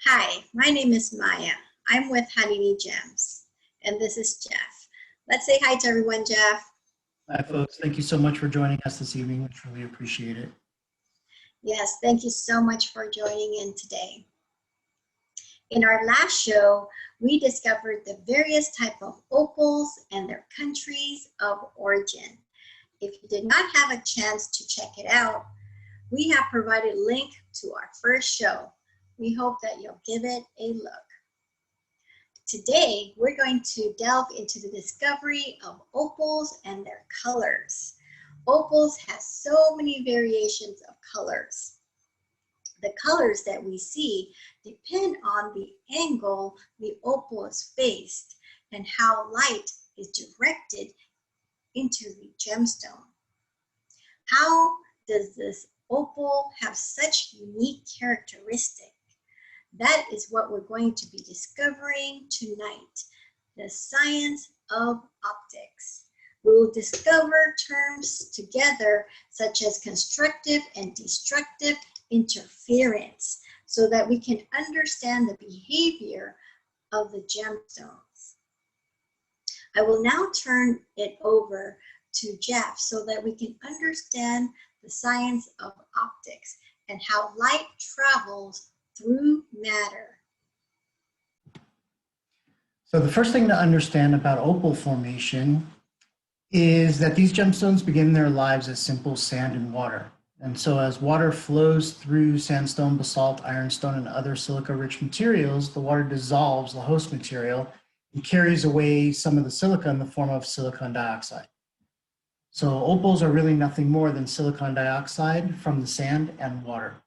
Hi, my name is Maya. I'm with Honeybee Gems, and this is Jeff. Let's say hi to everyone, Jeff. Hi, folks. Thank you so much for joining us this evening. We truly appreciate it. Yes, thank you so much for joining in today. In our last show, we discovered the various type of opals and their countries of origin. If you did not have a chance to check it out, we have provided a link to our first show. We hope that you'll give it a look. Today, we're going to delve into the discovery of opals and their colors. Opals has so many variations of colors. The colors that we see depend on the angle the opal is faced and how light is directed into the gemstone. How does this opal have such unique characteristics? That is what we're going to be discovering tonight, the science of optics. We will discover terms together such as constructive and destructive interference so that we can understand the behavior of the gemstones. I will now turn it over to Jeff so that we can understand the science of optics and how light travels through matter. So the first thing to understand about opal formation is that these gemstones begin their lives as simple sand and water. And so as water flows through sandstone, basalt, ironstone, and other silica-rich materials, the water dissolves the host material and carries away some of the silica in the form of silicon dioxide. So opals are really nothing more than silicon dioxide from the sand and water.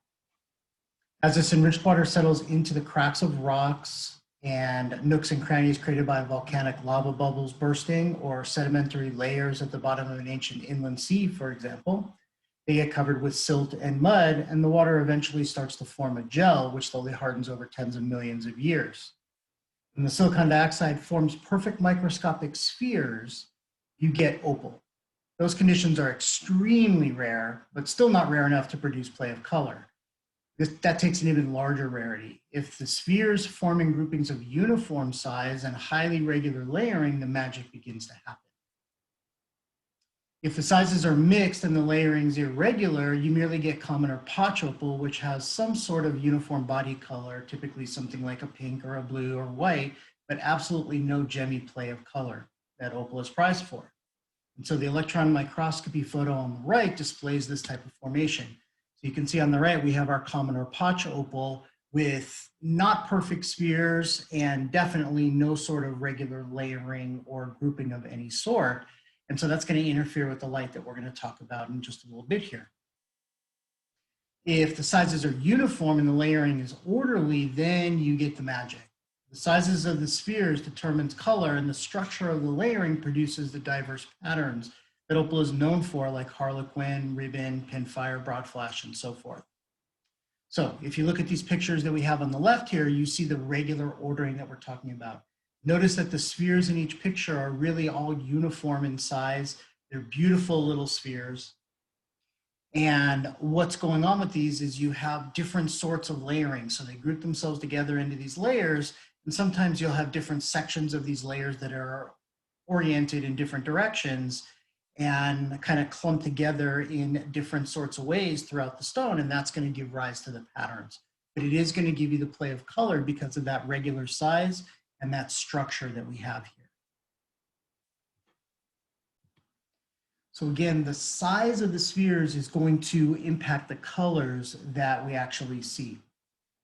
As this enriched water settles into the cracks of rocks and nooks and crannies created by volcanic lava bubbles bursting or sedimentary layers at the bottom of an ancient inland sea, for example, they get covered with silt and mud, and the water eventually starts to form a gel, which slowly hardens over tens of millions of years. When the silicon dioxide forms perfect microscopic spheres, you get opal. Those conditions are extremely rare, but still not rare enough to produce play of color. That takes an even larger rarity. If the spheres form in groupings of uniform size and highly regular layering, the magic begins to happen. If the sizes are mixed and the layering is irregular, you merely get common or potch opal, which has some sort of uniform body color, typically something like a pink or a blue or white, but absolutely no gemmy play of color that opal is prized for. And so the electron microscopy photo on the right displays this type of formation. So you can see on the right, we have our common or potch opal with not perfect spheres and definitely no sort of regular layering or grouping of any sort. And so that's going to interfere with the light that we're going to talk about in just a little bit here. If the sizes are uniform and the layering is orderly, then you get the magic. The sizes of the spheres determines color, and the structure of the layering produces the diverse patterns that opal is known for, like harlequin, ribbon, pinfire, broad flash, and so forth. So if you look at these pictures that we have on the left here, you see the regular ordering that we're talking about. Notice that the spheres in each picture are really all uniform in size. They're beautiful little spheres. And what's going on with these is you have different sorts of layering. So they group themselves together into these layers, and sometimes you'll have different sections of these layers that are oriented in different directions and kind of clump together in different sorts of ways throughout the stone, and that's going to give rise to the patterns. But it is going to give you the play of color because of that regular size and that structure that we have here. So again, the size of the spheres is going to impact the colors that we actually see.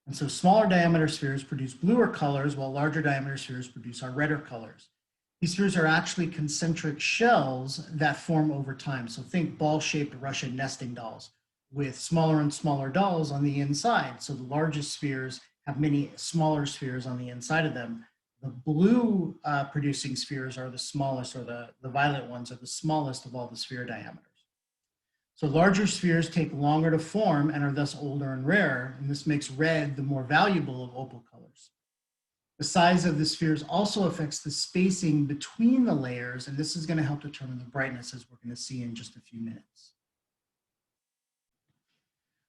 And so smaller diameter spheres produce bluer colors, while larger diameter spheres produce our redder colors. These spheres are actually concentric shells that form over time. So think ball-shaped Russian nesting dolls with smaller and smaller dolls on the inside. So the largest spheres have many smaller spheres on the inside of them. The blue producing spheres are the smallest, or the violet ones are the smallest of all the sphere diameters. So larger spheres take longer to form and are thus older and rarer, and this makes red the more valuable of opal colors. The size of the spheres also affects the spacing between the layers, and this is going to help determine the brightness, as we're going to see in just a few minutes.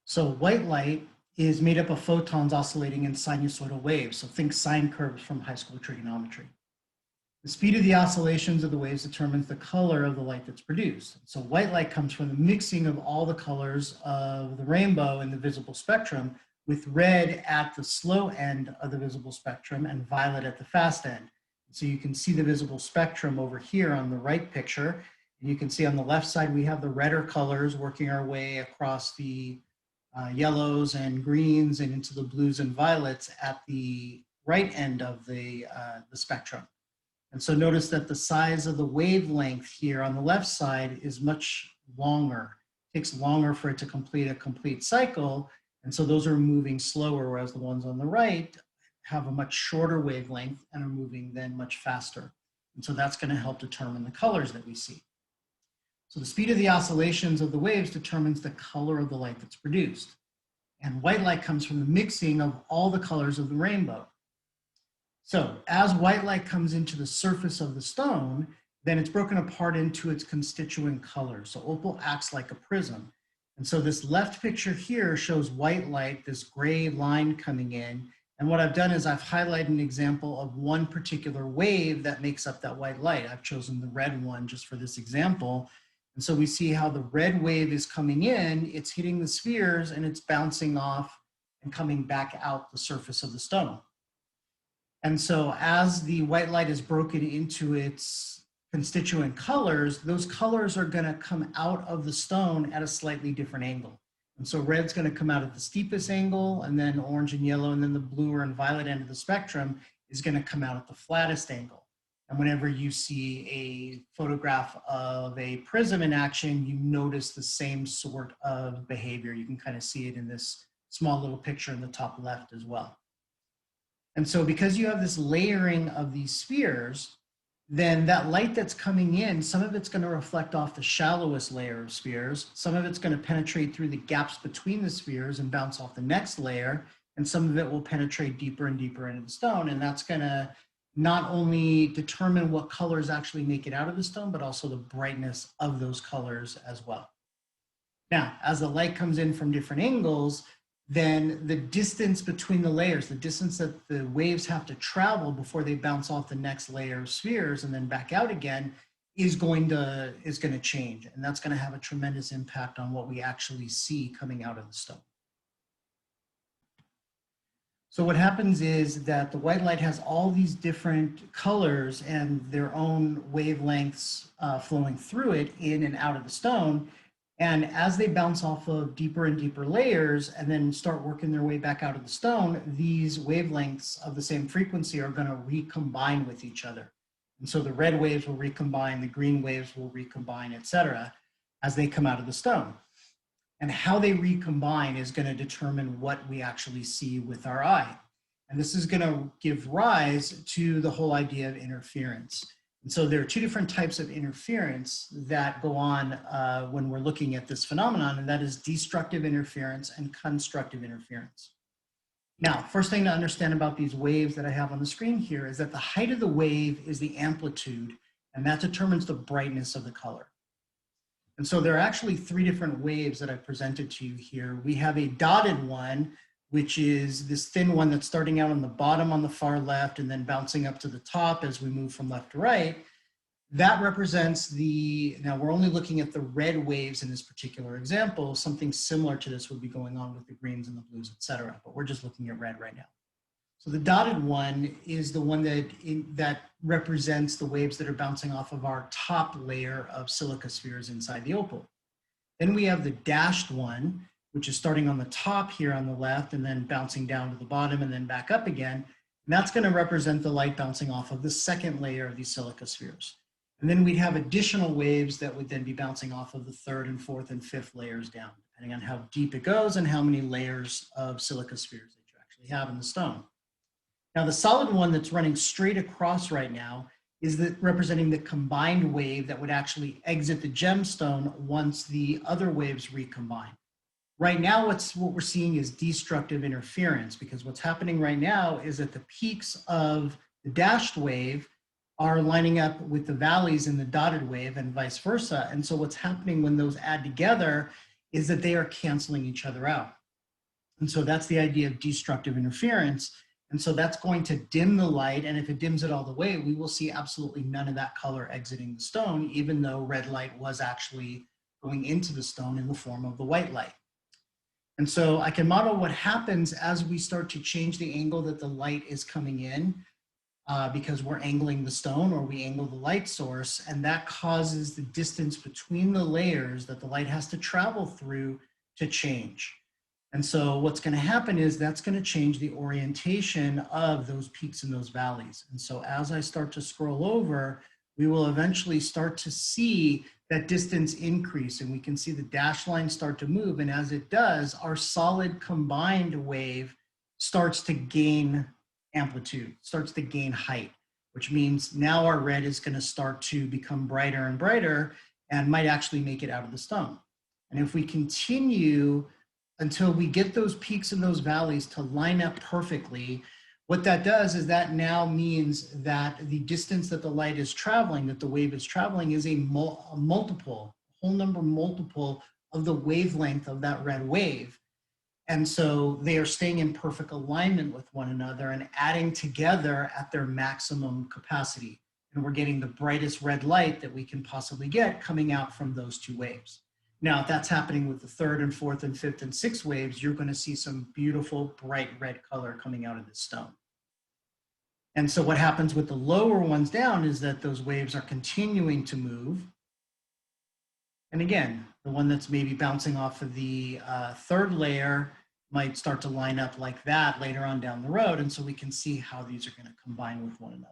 So white light is made up of photons oscillating in sinusoidal waves. So think sine curves from high school trigonometry. The speed of the oscillations of the waves determines the color of the light that's produced. So white light comes from the mixing of all the colors of the rainbow in the visible spectrum, with red at the slow end of the visible spectrum and violet at the fast end. So you can see the visible spectrum over here on the right picture. And you can see on the left side, we have the redder colors working our way across the yellows and greens and into the blues and violets at the right end of the spectrum. And so notice that the size of the wavelength here on the left side is much longer. It takes longer for it to complete a complete cycle. And so those are moving slower, whereas the ones on the right have a much shorter wavelength and are moving then much faster. And so that's going to help determine the colors that we see. So the speed of the oscillations of the waves determines the color of the light that's produced. And white light comes from the mixing of all the colors of the rainbow. So as white light comes into the surface of the stone, then it's broken apart into its constituent colors. So opal acts like a prism. And so this left picture here shows white light, this gray line coming in. And what I've done is I've highlighted an example of one particular wave that makes up that white light. I've chosen the red one just for this example. And so we see how the red wave is coming in, it's hitting the spheres and it's bouncing off and coming back out the surface of the stone. And so as the white light is broken into its constituent colors, those colors are going to come out of the stone at a slightly different angle. And so red's going to come out at the steepest angle, and then orange and yellow, and then the blue and violet end of the spectrum is going to come out at the flattest angle. And whenever you see a photograph of a prism in action, you notice the same sort of behavior. You can kind of see it in this small little picture in the top left as well. And so because you have this layering of these spheres, then that light that's coming in, some of it's going to reflect off the shallowest layer of spheres, some of it's going to penetrate through the gaps between the spheres and bounce off the next layer, and some of it will penetrate deeper and deeper into the stone. And that's going to not only determine what colors actually make it out of the stone, but also the brightness of those colors as well. Now, as the light comes in from different angles, then the distance between the layers, the distance that the waves have to travel before they bounce off the next layer of spheres and then back out again is going to change. And that's going to have a tremendous impact on what we actually see coming out of the stone. So what happens is that the white light has all these different colors and their own wavelengths flowing through it in and out of the stone. And as they bounce off of deeper and deeper layers and then start working their way back out of the stone, these wavelengths of the same frequency are going to recombine with each other. And so the red waves will recombine, the green waves will recombine, et cetera, as they come out of the stone. And how they recombine is going to determine what we actually see with our eye. And this is going to give rise to the whole idea of interference. And so there are two different types of interference that go on when we're looking at this phenomenon, and that is destructive interference and constructive interference. Now, first thing to understand about these waves that I have on the screen here is that the height of the wave is the amplitude, and that determines the brightness of the color. And so there are actually three different waves that I presented to you here. We have a dotted one, which is this thin one that's starting out on the bottom on the far left and then bouncing up to the top as we move from left to right. That represents now we're only looking at the red waves in this particular example. Something similar to this would be going on with the greens and the blues, et cetera, but we're just looking at red right now. So the dotted one is the one that represents the waves that are bouncing off of our top layer of silica spheres inside the opal. Then we have the dashed one, which is starting on the top here on the left and then bouncing down to the bottom and then back up again. And that's going to represent the light bouncing off of the second layer of these silica spheres. And then we'd have additional waves that would then be bouncing off of the third and fourth and fifth layers down, depending on how deep it goes and how many layers of silica spheres that you actually have in the stone. Now the solid one that's running straight across right now is representing the combined wave that would actually exit the gemstone once the other waves recombine. Right now, what we're seeing is destructive interference, because what's happening right now is that the peaks of the dashed wave are lining up with the valleys in the dotted wave and vice versa. And so what's happening when those add together is that they are canceling each other out. And so that's the idea of destructive interference. And so that's going to dim the light. And if it dims it all the way, we will see absolutely none of that color exiting the stone, even though red light was actually going into the stone in the form of the white light. And so I can model what happens as we start to change the angle that the light is coming in, because we're angling the stone or we angle the light source, and that causes the distance between the layers that the light has to travel through to change. And so what's going to happen is that's going to change the orientation of those peaks and those valleys. And so as I start to scroll over, we will eventually start to see that distance increase, and we can see the dashed line start to move. And as it does, our solid combined wave starts to gain amplitude, starts to gain height, which means now our red is going to start to become brighter and brighter and might actually make it out of the stone. And if we continue until we get those peaks and those valleys to line up perfectly, what that does is that now means that the distance that the light is traveling, that the wave is traveling, is a multiple, whole number multiple of the wavelength of that red wave. And so they are staying in perfect alignment with one another and adding together at their maximum capacity. And we're getting the brightest red light that we can possibly get coming out from those two waves. Now, if that's happening with the third and fourth and fifth and sixth waves, you're going to see some beautiful bright red color coming out of this stone. And so what happens with the lower ones down is that those waves are continuing to move. And again, the one that's maybe bouncing off of the third layer might start to line up like that later on down the road. And so we can see how these are going to combine with one another.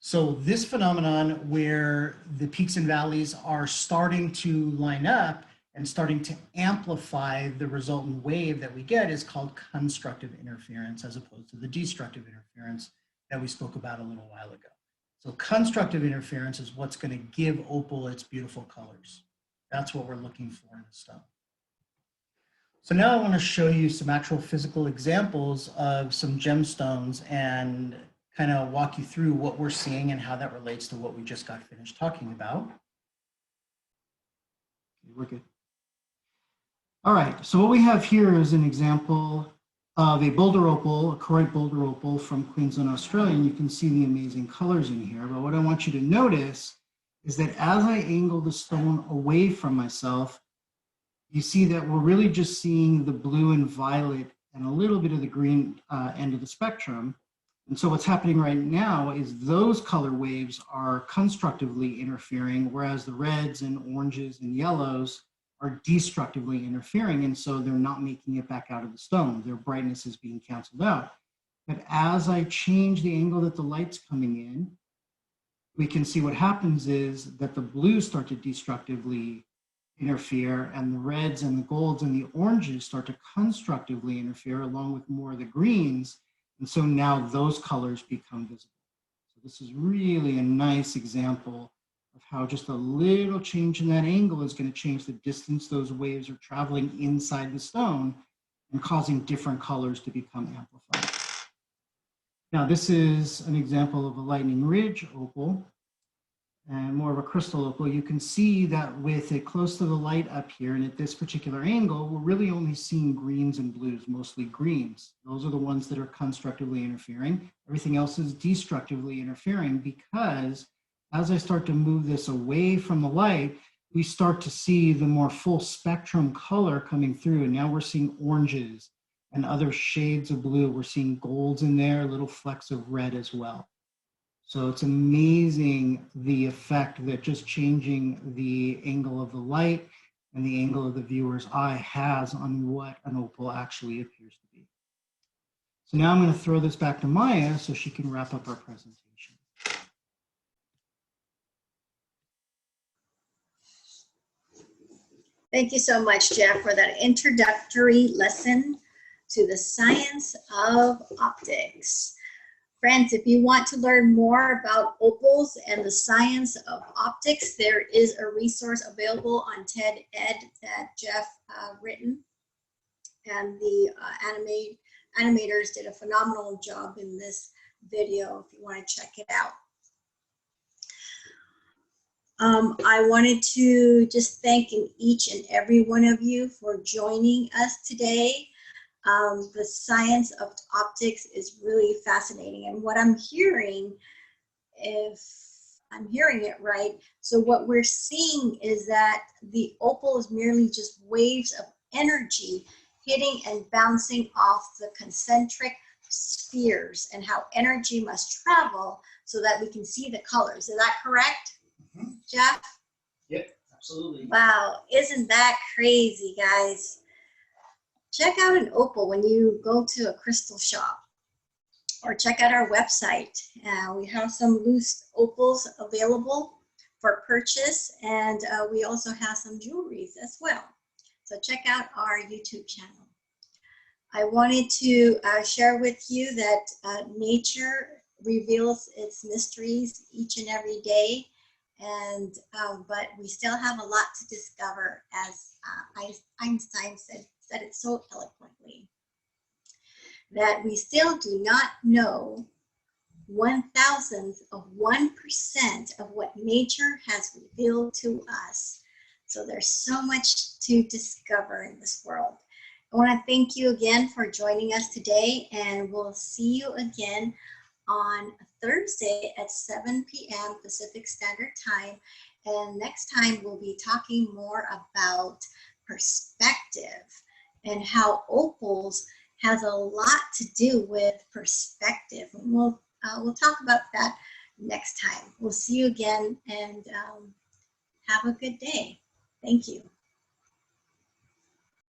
So this phenomenon where the peaks and valleys are starting to line up and starting to amplify the resultant wave that we get is called constructive interference, as opposed to the destructive interference that we spoke about a little while ago. So constructive interference is what's going to give opal its beautiful colors. That's what we're looking for in the stone. So now I want to show you some actual physical examples of some gemstones and kind of walk you through what we're seeing and how that relates to what we just got finished talking about. Okay, we're good. All right, so what we have here is an example of a boulder opal, a chlorite boulder opal from Queensland, Australia, and you can see the amazing colors in here. But what I want you to notice is that as I angle the stone away from myself, you see that we're really just seeing the blue and violet and a little bit of the green end of the spectrum. And so what's happening right now is those color waves are constructively interfering, whereas the reds and oranges and yellows are destructively interfering. And so they're not making it back out of the stone. Their brightness is being canceled out. But as I change the angle that the light's coming in, we can see what happens is that the blues start to destructively interfere, and the reds and the golds and the oranges start to constructively interfere along with more of the greens. And so now those colors become visible. So this is really a nice example of how just a little change in that angle is going to change the distance those waves are traveling inside the stone and causing different colors to become amplified. Now this is an example of a lightning ridge opal and more of a crystal opal. You can see that with it close to the light up here and at this particular angle, we're really only seeing greens and blues, mostly greens. Those are the ones that are constructively interfering. Everything else is destructively interfering, because as I start to move this away from the light, we start to see the more full spectrum color coming through. And now we're seeing oranges and other shades of blue. We're seeing golds in there, little flecks of red as well. So it's amazing the effect that just changing the angle of the light and the angle of the viewer's eye has on what an opal actually appears to be. So now I'm going to throw this back to Maya so she can wrap up our presentation. Thank you so much, Jeff, for that introductory lesson to the science of optics. Friends, if you want to learn more about opals and the science of optics, there is a resource available on TED Ed that Jeff written. And the animators did a phenomenal job in this video if you want to check it out. I wanted to just thank each and every one of you for joining us today. The science of optics is really fascinating, and what I'm hearing, if I'm hearing it right, so what we're seeing is that the opal is merely just waves of energy hitting and bouncing off the concentric spheres, and how energy must travel so that we can see the colors. Is that correct, Jeff? Yep, absolutely. Wow, isn't that crazy, guys? Check out an opal when you go to a crystal shop, or check out our website. We have some loose opals available for purchase, and we also have some jewelries as well. So check out our YouTube channel. I wanted to share with you that nature reveals its mysteries each and every day, and but we still have a lot to discover, as Einstein said it so eloquently, that we still do not know 1,000th of 1% of what nature has revealed to us. So there's so much to discover in this world. I want to thank you again for joining us today, and we'll see you again on Thursday at 7 p.m. Pacific Standard Time. And next time we'll be talking more about perspective and how opals has a lot to do with perspective. And we'll talk about that next time. We'll see you again, and have a good day. Thank you.